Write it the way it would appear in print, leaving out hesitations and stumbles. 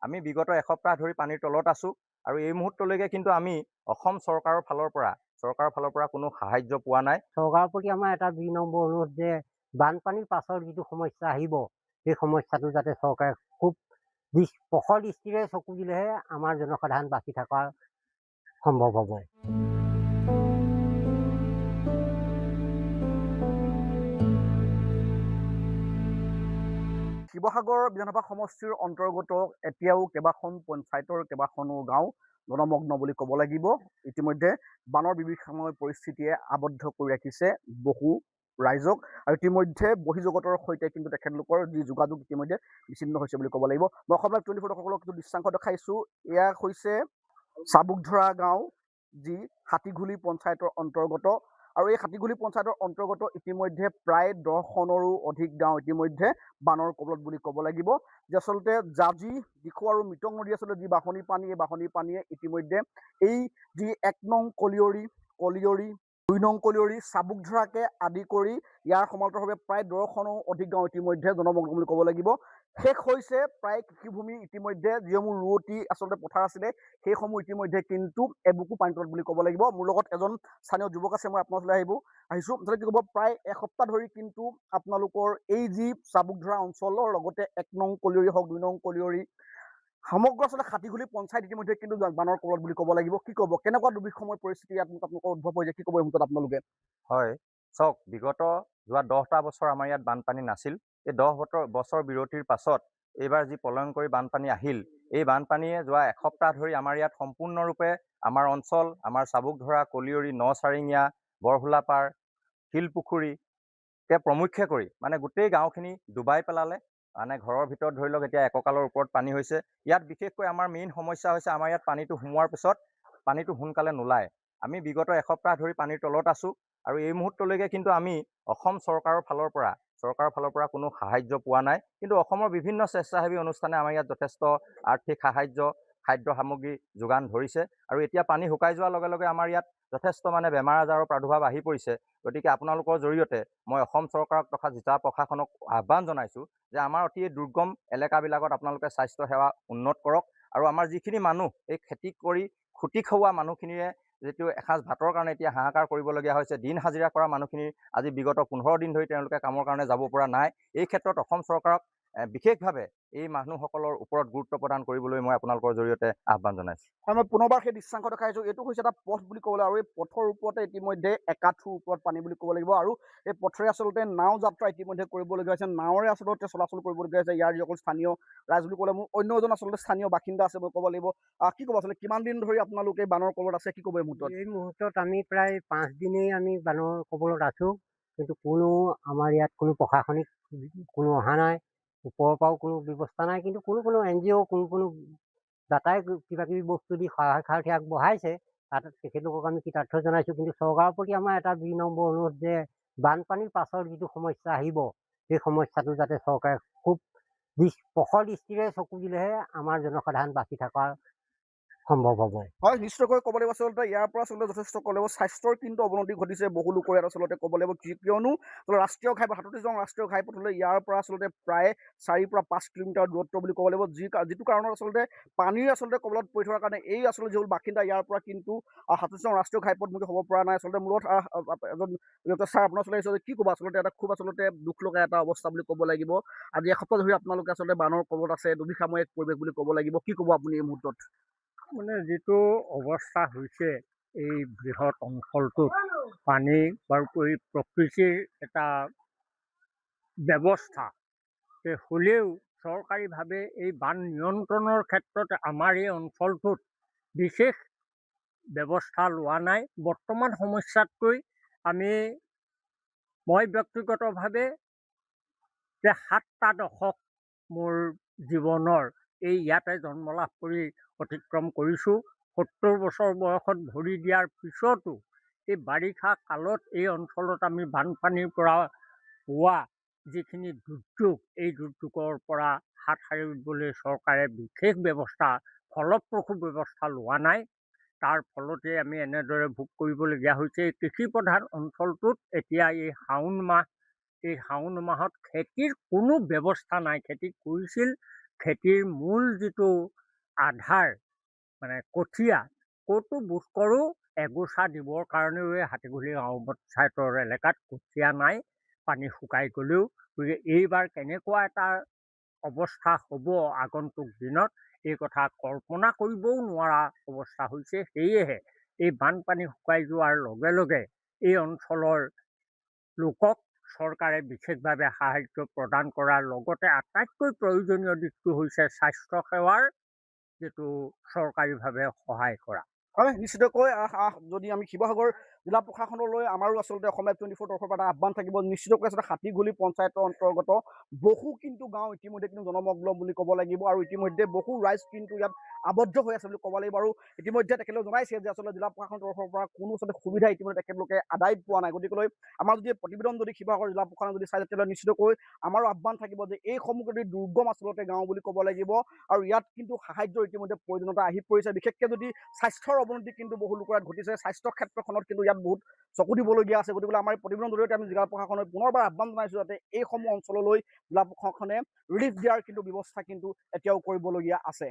আমি বিগত এসপ্তাহ ধৰি পানীৰ তলত আছোঁ আৰু এই মুহূৰ্তলৈকে কিন্তু আমি অসম চৰকাৰৰ ফালৰ পৰা কোনো সাহায্য পোৱা নাই। চৰকাৰৰ প্ৰতি আমাৰ এটা ২ নম্বৰ অনুৰোধ যে বানপানীৰ পাছৰ যিটো সমস্যা আহিব, সেই সমস্যাটো যাতে চৰকাৰে খুব প্ৰখৰ দৃষ্টিৰে চকু দিলেহে আমাৰ জনসাধাৰণ বাচি থকা সম্ভৱ হ'ব। শিৱসাগৰ বিধানসভা সমষ্টিৰ অন্তৰ্গত এতিয়াও কেইবাখন পঞ্চায়তৰ কেইবাখনো গাঁও জনমগ্ন বুলি ক'ব লাগিব। ইতিমধ্যে বানৰ বিভীষিকাময় পৰিস্থিতিয়ে আবদ্ধ কৰি ৰাখিছে বহু ৰাইজক আৰু ইতিমধ্যে বহিৰ্জগতৰ সৈতে কিন্তু তেখেতলোকৰ যি যোগাযোগ ইতিমধ্যে বিচ্ছিন্ন হৈছে বুলি ক'ব লাগিব। মই অসম লাইভ 24 দৰ্শকসকলক কিছু দৃশ্যাংশ দেখাইছোঁ। এয়া হৈছে চাবুকধৰা গাঁও, যি হাতীঘুলি পঞ্চায়তৰ অন্তৰ্গত আৰু এই হাতীঘুলি পঞ্চায়তৰ অন্তৰ্গত ইতিমধ্যে প্ৰায় 10খনৰো অধিক গাঁও ইতিমধ্যে বানৰ কবলত বুলি ক'ব লাগিব। যে আচলতে জাঁজি, দিখৌ আৰু মিটং নদী আচলতে যি বাঢ়নি পানী, এই বাঢ়নি পানীয়ে ইতিমধ্যে এই যি ১ নং কলিয়ৰী, ২ নং কলিয়ৰী, চাবুকধৰাকে আদি কৰি ইয়াৰ সমান্তৰালভাৱে প্ৰায় 10খনো অধিক গাঁও ইতিমধ্যে জনমগ্ন বুলি ক'ব লাগিব। শেষ হৈছে প্ৰায় কৃষিভূমি ইতিমধ্যে যিসমূহ ৰুৱতী আচলতে পথাৰ আছিলে সেইসমূহ ইতিমধ্যে কিন্তু এবুকু পানী তলত বুলি ক'ব লাগিব। মোৰ লগত এজন স্থানীয় যুৱক আছে, মই আপোনাৰ ওচৰলৈ আহিছোঁ। আচলতে কি ক'ব, প্ৰায় এসপ্তাহ ধৰি কিন্তু আপোনালোকৰ এই যি চাবুকধৰা অঞ্চলৰ লগতে ১ নং কলিয়ৰী হওক, ২ নং কলিয়ৰী, সমগ্ৰ আচলতে হাতীঘুলি পঞ্চায়ত ইতিমধ্যে কিন্তু বানৰ কবলত বুলি ক'ব লাগিব। কি ক'ব, কেনেকুৱা দুৰ্বিষময় পৰিস্থিতি ইয়াত আপোনালোকৰ উদ্ভৱ হৈছে, কি ক'ব এই মুহূৰ্তত আপোনালোকে? হয়, চাওক, বিগত যোৱা 10টা বছৰ আমাৰ ইয়াত বানপানী নাছিল। এই 10 বছৰ বিৰতিৰ পাছত এইবাৰ যি প্ৰলয়ংকৰী বানপানী আহিল, এই বানপানীয়ে যোৱা এসপ্তাহ ধৰি আমাৰ ইয়াত সম্পূৰ্ণৰূপে আমাৰ অঞ্চল, আমাৰ চাবুকধৰা, কলিয়ৰী, নচাৰিঙীয়া, বৰহোলাপাৰ, শিলপুখুৰী প্ৰমুখ্যে কৰি মানে গোটেই গাঁওখিনি ডুবাই পেলালে। মানে ঘৰৰ ভিতৰত ধৰি লওক এতিয়া একঁকালৰ ওপৰত পানী হৈছে। ইয়াত বিশেষকৈ আমাৰ মেইন সমস্যা হৈছে আমাৰ ইয়াত পানীটো সোমোৱাৰ পিছত পানীটো সোনকালে নোলায়। আমি বিগত এসপ্তাহ ধৰি পানীৰ তলত আছোঁ আৰু এই মুহূৰ্তলৈকে কিন্তু আমি অসম চৰকাৰৰ ফালৰ পৰা কোনো সাহায্য পোৱা নাই। কিন্তু অসমৰ বিভিন্ন স্বেচ্ছাসেৱী অনুষ্ঠানে আমাৰ ইয়াত যথেষ্ট আৰ্থিক সাহায্য, খাদ্য সামগ্ৰী যোগান ধৰিছে আৰু এতিয়া পানী শুকাই যোৱাৰ লগে লগে আমাৰ ইয়াত যথেষ্ট মানে বেমাৰ আজাৰৰ প্ৰাদুৰ্ভাৱ আহি পৰিছে। গতিকে আপোনালোকৰ জৰিয়তে মই অসম চৰকাৰক তথা জিলা প্ৰশাসনক আহ্বান জনাইছোঁ যে আমাৰ অতি দুৰ্গম এলেকাবিলাকত আপোনালোকে স্বাস্থ্য সেৱা উন্নত কৰক আৰু আমাৰ যিখিনি মানুহ এই খেতি কৰি খুটি খুওৱা মানুহখিনিয়ে যিটো এসাঁজ ভাতৰ কাৰণে এতিয়া হাহাকাৰ কৰিবলগীয়া হৈছে, দিন হাজিৰা কৰা মানুহখিনি আজি বিগত 15 দিন ধৰি তেওঁলোকে কামৰ কাৰণে যাব পৰা নাই। এই ক্ষেত্ৰত অসম চৰকাৰক বিশেষভাৱে এই মানুহসকলৰ ওপৰত গুৰুত্ব প্ৰদান কৰিবলৈ মই আপোনালোকৰ জৰিয়তে আহ্বান জনাইছোঁ। হয়, মই পুনৰবাৰ সেই দৃশ্যাংশ দেখাইছোঁ। এইটো হৈছে এটা পথ বুলি ক'বলৈ, আৰু এই পথৰ ওপৰতে ইতিমধ্যে একাঠুৰ ওপৰত পানী বুলি ক'ব লাগিব আৰু এই পথেৰে আচলতে নাও যাত্ৰা ইতিমধ্যে কৰিবলগীয়া হৈছে, নাৱেৰে আচলতে চলাচল কৰিবলগীয়া হৈছে ইয়াৰ যিসকল স্থানীয় ৰাইজ বুলি ক'লে। মোৰ অন্য এজন আচলতে স্থানীয় বাসিন্দা আছে, মই ক'ব লাগিব। কি ক'ব আচলতে, কিমান দিন ধৰি আপোনালোকে বানৰ কবলত আছে, কি ক'ব এই মুহূৰ্তত? এই মুহূৰ্তত আমি প্ৰায় 5 দিনেই আমি বানৰ কবলত আছোঁ, কিন্তু কোনো আমাৰ ইয়াত কোনো প্ৰশাসনিক কোনো অহা নাই, ওপৰৰ পৰাও কোনো ব্যৱস্থা নাই। কিন্তু কোনো NGO কোনো দাতাই কিবাকিবি বস্তু দি সহায় সাৰথি আগবঢ়াইছে, তাত তেখেতলোকক আমি কৃতাৰ্থ জনাইছোঁ। কিন্তু চৰকাৰৰ প্ৰতি আমাৰ এটা ২ নম্বৰ অনুৰোধ যে বানপানীৰ পাছৰ যিটো সমস্যা আহিব, সেই সমস্যাটো যাতে চৰকাৰে খুব প্ৰখৰ দৃষ্টিৰে চকু দিলেহে আমাৰ জনসাধাৰণ বাচি থকা সম্ভৱ হ'ব। হয়, নিশ্চয়কৈ ক'ব লাগিব। আচলতে ইয়াৰ পৰা আচলতে যথেষ্ট ক'ব লাগিব স্বাস্থ্যৰ কিন্তু অৱনতি ঘটিছে বহু লোকৰ ইয়াত আচলতে ক'ব লাগিব। কিয়নো ৰাষ্ট্ৰীয় ঘাইপথ ৩৭নং ৰাষ্ট্ৰীয় ঘাইপথলৈ ইয়াৰ পৰা আচলতে প্ৰায় 4 পৰা 5 কিলোমিটাৰ দূৰত্ব বুলি ক'ব লাগিব, যিটো কাৰণত আচলতে পানীৰ আচলতে কবলত পৰি থকাৰ কাৰণে এই আচলতে যিবোৰ বাসিন্দা ইয়াৰ পৰা কিন্তু ৩৭নং ৰাষ্ট্ৰীয় ঘাইপথমুখী হ'ব পৰা নাই। আচলতে মূলত এজন ছাৰ আপোনাৰ ওচৰলৈ আহিছে, কি ক'ব আচলতে এটা খুব আচলতে দুখ লগা এটা অৱস্থা বুলি ক'ব লাগিব। আজি এসপ্তাহ ধৰি আপোনালোকে আচলতে বানৰ কবলত আছে, দুৰ্বিষাময় এক পৰিৱেশ বুলি ক'ব লাগিব। কি ক'ব আপুনি এই মুহূৰ্তত? মানে যিটো অৱস্থা হৈছে এই বৃহৎ অঞ্চলটোত, পানী বাৰু প্ৰকৃতিৰ এটা ব্যৱস্থা হ'লেও চৰকাৰীভাৱে এই বান নিয়ন্ত্ৰণৰ ক্ষেত্ৰত আমাৰ এই অঞ্চলটোত বিশেষ ব্যৱস্থা লোৱা নাই। বৰ্তমান সমস্যাতকৈ মই ব্যক্তিগতভাৱে যে 7টা দশক মোৰ জীৱনৰ এই ইয়াতে জন্ম লাভ কৰি অতিক্ৰম কৰিছোঁ। 70 বছৰ বয়সত ভৰি দিয়াৰ পিছতো এই বাৰিষা কালত এই অঞ্চলত আমি বানপানীৰ পৰা হোৱা যিখিনি দুৰ্যোগ, এই দুৰ্যোগৰ পৰা হাত সাৰিবলৈ চৰকাৰে বিশেষ ব্যৱস্থা, ফলপ্ৰসূ ব্যৱস্থা লোৱা নাই। তাৰ ফলতে আমি এনেদৰে ভোগ কৰিবলগীয়া হৈছে। এই কৃষিপ্ৰধান অঞ্চলটোত এতিয়া এই শাওণ মাহত খেতিৰ কোনো ব্যৱস্থা নাই। খেতি কৰিছিল খেতিৰ মূল যিটো আধাৰ মানে কঠীয়া ক'তো বোধ কৰোঁ এগোচা দিবৰ কাৰণেও এই হাতীগুলি গাঁও পঞ্চায়তৰ এলেকাত কঠীয়া নাই, পানী শুকাই গ'লেও। গতিকে এইবাৰ কেনেকুৱা এটা অৱস্থা হ'ব আগন্তুক দিনত এই কথা কল্পনা কৰিবও নোৱাৰা অৱস্থা হৈছে। সেয়েহে এই বানপানী শুকাই যোৱাৰ লগে লগে এই অঞ্চলৰ লোকক চৰকাৰে বিশেষভাৱে সাহাৰ্য প্ৰদান কৰাৰ লগতে আটাইতকৈ প্ৰয়োজনীয় দিশটো হৈছে স্বাস্থ্যসেৱাৰ যিটো চৰকাৰীভাৱে সহায় কৰা। হয়, নিশ্চিতকৈ যদি আমি শিৱসাগৰ জিলা প্ৰশাসনলৈ আমাৰো আচলতে অসমীয়া 24 তৰফৰ পৰা এটা আহ্বান থাকিব। নিশ্চিতকৈ আচলতে হাতীগুলি পঞ্চায়তৰ অন্তৰ্গত বহু কিন্তু গাঁও ইতিমধ্যে কিন্তু জনমগ্ন বুলি ক'ব লাগিব, আৰু ইতিমধ্যে বহু ৰাইজ কিন্তু ইয়াত আবদ্ধ হৈ আছে বুলি ক'ব লাগিব। আৰু ইতিমধ্যে তেখেতলোকে জনাইছে যে আচলতে জিলা প্ৰশাসনৰ তৰফৰ পৰা কোনো আচলতে সুবিধা ইতিমধ্যে তেখেতলোকে আদায় পোৱা নাই। গতিকেলৈ আমাৰ যদি প্ৰতিবেদন যদি শিৱসাগৰ জিলা প্ৰশাসনে যদি চাই তেতিয়াহ'লে নিশ্চিতকৈ আমাৰো আহ্বান থাকিব যে এইসমূহ যদি দুৰ্গম আচলতে গাঁও বুলি ক'ব লাগিব, আৰু ইয়াত কিন্তু সাহায্যৰ ইতিমধ্যে প্ৰয়োজনীয়তা আহি পৰিছে। বিশেষকৈ যদি স্বাস্থ্যৰ অৱনতি কিন্তু বহু লোকৰ ইয়াত ঘটিছে, স্বাস্থ্য ক্ষেত্ৰখনত কিন্তু ইয়াত বহুত চকু দিবলগীয়া আছে। গতিকে আমাৰ প্ৰতিবেদনৰ জৰিয়তে আমি জিলা প্ৰশাসনক পুনৰবাৰ আহ্বান জনাইছোঁ যাতে এইসমূহ অঞ্চললৈ জিলা প্ৰশাসনে ৰিলিফ দিয়াৰ কিন্তু ব্যৱস্থা কিন্তু এতিয়াও কৰিবলগীয়া আছে।